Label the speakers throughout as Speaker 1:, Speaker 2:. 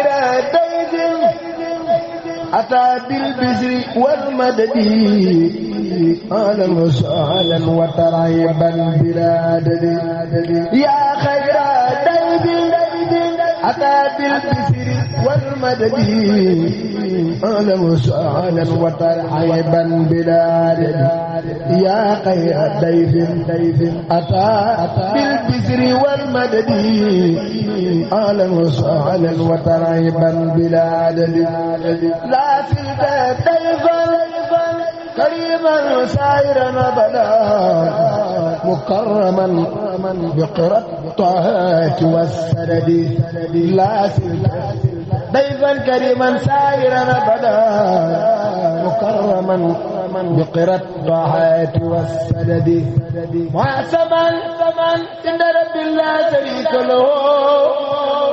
Speaker 1: خير ضيف أتى بالبشر والمدد أهلا وسهلا وترحيبا بلا عدد يا خير ضيف أتى بالبشر والمدد أهلا وسهلا وترحيبا بلا عدد يا خير ضيف أتى بالبشر والمدد أهلا وسهلا وترحيبا بلا عدد لا زلت ضيفا كريما سائرا أبدا مكرما بقرى الطاعات والسدد لا زلت ضيفا كريما سائرا أبدا مكرما بقرى الطاعات والسدد معصما عند رب لا شريك له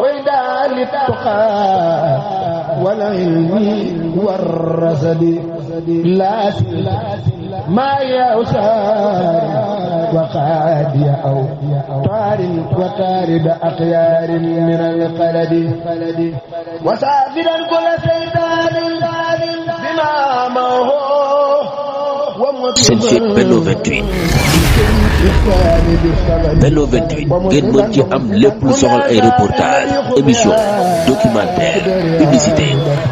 Speaker 1: وإدعاء للتقى والعلم والرصد لا ما يأسار وقاد أو طار وتارد أخيار من القلد وسافرا كل سيطان بما أمره
Speaker 2: seen site Benno 28 Benno 28 ngeen mën ci am lépp lu soxal ay reportage émission documentaire publicité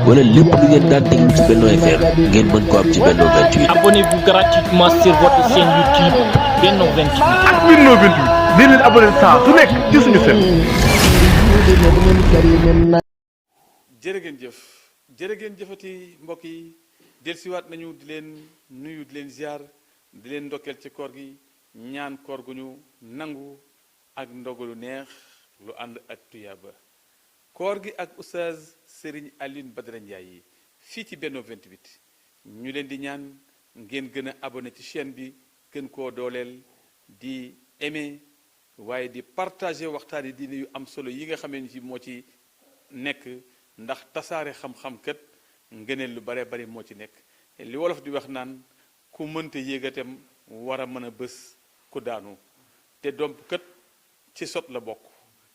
Speaker 2: wala lépp lu ngeen daan déglu ci Benno FM ngeen mën ko am ci Benno 28.
Speaker 3: Abonnez-vous gratuitement sur votre chaîne YouTube Benno 28.
Speaker 4: ak Benno 28 di leen abonné saa su nekk ci suñu seen.
Speaker 5: jërë ngeen jëfati mbokk yi dellusiwaat nañu di leen nuyu di leen ziar di leen ndokkeel ci koor gi ñaan koor gu ñu nangu ak ndogalu neex lu ànd ak tuyaaba koor gi ak oustaz Serigne Alioune Badara Ndiaye yi fii ci Benno 28 ñu leen di ñaan ngeen gën a abonné ci chaîne bi gën koo dooleel di aimer waaye di partager waxtaan yi diine yu am solo yi nga xamee ni ci moo ci nekk ndax tasaare xam-xam kat ngëneel lu bare bari moo ci nekk li wolof di wax naan ku mënta yéegatem war a mën a bés ku daanu te domp kat ci sot la bokk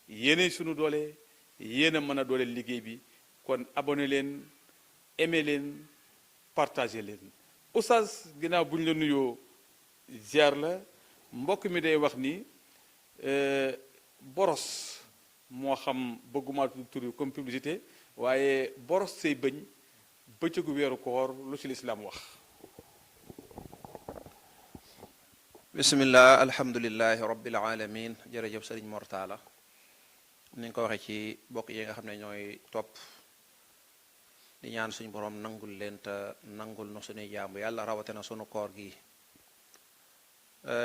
Speaker 5: yéene sunu doole yéen a mën a dooleel liggéey bi kon abonné leen aimé leen partagé leen oustaz ginnaaw bu ñu la nuyoo ziar la mbokk mi day wax ni boros moo xam bëgguma tur comme publicité waaye boros say bëñ bëccëgu weeru koor lu ci lislaam wax
Speaker 6: bismillah alhamdulillahi rabbil alamin jërëjëf sëriñ Mortala ni nga ko waxee ci bokk yi nga xam ne ñooy topp di ñaan suñu borom nangul leen te nangul na suñuy jaamu yàlla rawatina sunu koor gi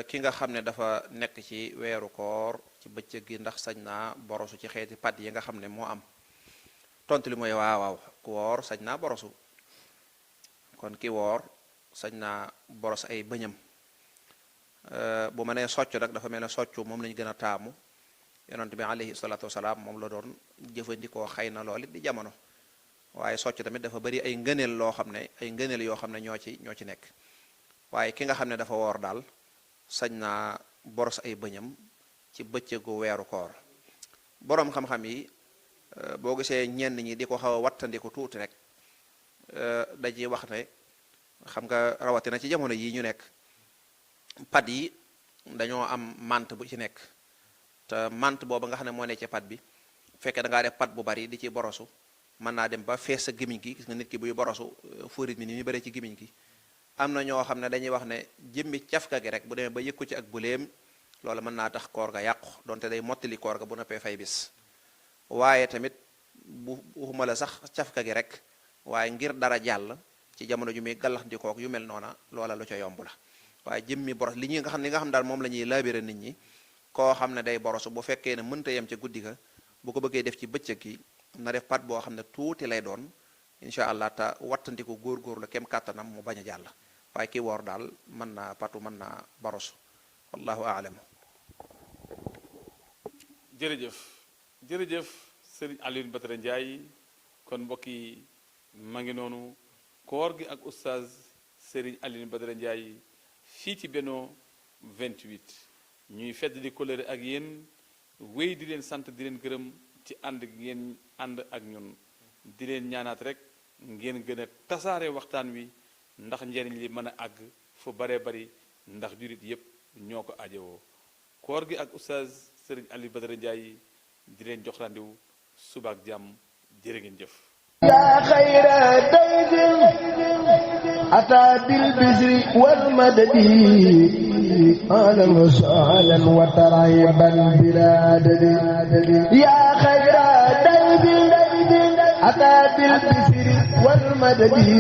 Speaker 6: ki nga xam ne dafa nekk ci weeru koor ci bëccëg gi ndax sañ naa borosu ci xeeti pat yi nga xam ne moo am tontu li mooy waaw ku woor sañ naa borosu kon ki woor sañ naa boros ay bëñam bu ma nee soccu nag dafa mel ne soccu moom lañu gën a taamu yonent bi alayhi salaatu wasalaam moom la doon jëfandikoo xëy na lool it di jamono waaye soccu tamit dafa bari ay ngëneel loo xam ne ay ngëneel yoo xam ne ñoo ci nekk waaye ki nga xam ne dafa woor daal sañ naa boros ay bëñam ci bëccëgu weeru koor boroom xam-xam yi boo gisee ñenn ñi di ko xaw a wattandiku tuuti rek dañuy wax ne xam nga rawatina ci jamono yi ñu nekk pat yi dañoo am mant bu ci nekk te mant boobu nga xam ne moo ne ci pat bi fekkee da ngaa def pat bu bari di ci borosu mën naa dem ba fees sa gémmiñ gi gis nga nit ki buy borosu fóorit mi ni muy bëree ci gémmiñ gi am na ñoo xam ne dañuy wax ne jëmmi cafka gi rek bu demee ba yëkku ci ak buleem loolu mën naa tax koor ga yàqu donte day mottali koor ga bu noppee fay bis waaye tamit bu waxuma la sax cafka gi rek waaye ngir dara jàll ci jamono ju muy gàllax ndikook yu mel noona loola lu ca yomb la waaye jëmmi boros li nga xam daal moom la ñuy laabire nit ñi koo xam ne day borosu bu fekkee ne mënta yem ca guddi ga bu ko bëggee def ci bëccëg gi na def pat boo xam ne tuuti lay doon incha allah te wattandiku góor-góor la kem kàttanam mu bañ a jàll waaye ki woor daal mën naa patu mën naa borosu wallahu aalam
Speaker 5: jërëjëf Serigne Alioune Badara Ndiaye kon mbokk yi ma ngi noonu koor gi ak oustaz Serigne Alioune Badara Ndiaye fii ci Benno 28 ñuy fedd di colère ak yéen wéy di leen sant di leen gërëm ci ànd ngeen ànd ak ñun di leen ñaanaat rek ngeen gën a tasaare waxtaan wi ndax njariñ li mën a àgg fu baree bari ndax jurit yépp ñoo ko ajowoo koor gi ak oustaz Serigne Aliou Badara Ndiaye di leen jox rendez-vous suba ak jàmm jërë ngeen jëf
Speaker 1: yaa xayra dayfin ataa bil bisri wal madadi ahlan wa sahlan wa tarhiban bilaa adadi yaa xayra dayfin ataa bil bisri wal madadi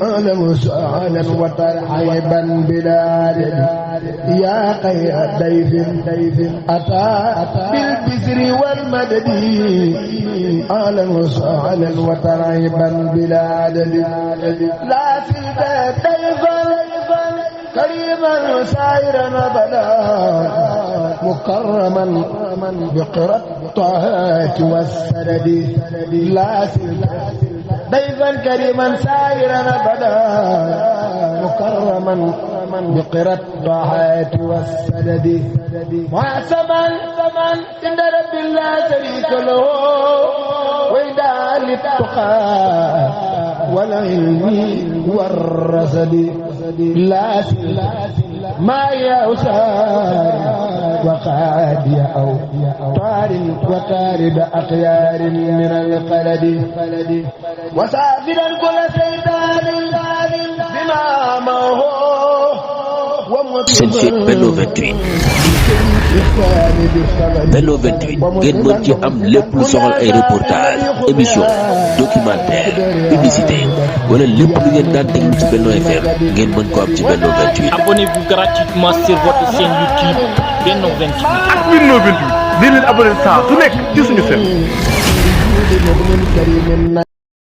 Speaker 1: ahlan wa sahlan wa tarhiban bilaa adadi yaa xayra dayfin ataa bil bisri wal madadi ahlan wa sahlan wa tarhiban bilaa adadi لا زلت ضيفا كريما سائرا ابدا مكرما بقرى الطاعات والسدد لا زلت ضيفا كريما سائرا ابدا مكرما بقرى الطاعات والسدد معصما عند رب لا شريك له وإداء للتقى والعلم والرصد لا ما يوسار وقادي أو طار وطارد أخيار من القلد وسافرا كل سيطان بما معه
Speaker 2: seen site Benno 28 Benno 28 ngeen mën ci am lépp lu soxal ay reportage émission documentaire publicité wala lépp lu ngeen daan déglu ci Benno FM ngeen mën ko am ci Benno 28.
Speaker 3: Abonnez-vous gratuitement sur votre chaîne YouTube Benno 28.
Speaker 4: ak Benno 28 di leen abonné saa su nekk ci suñu seen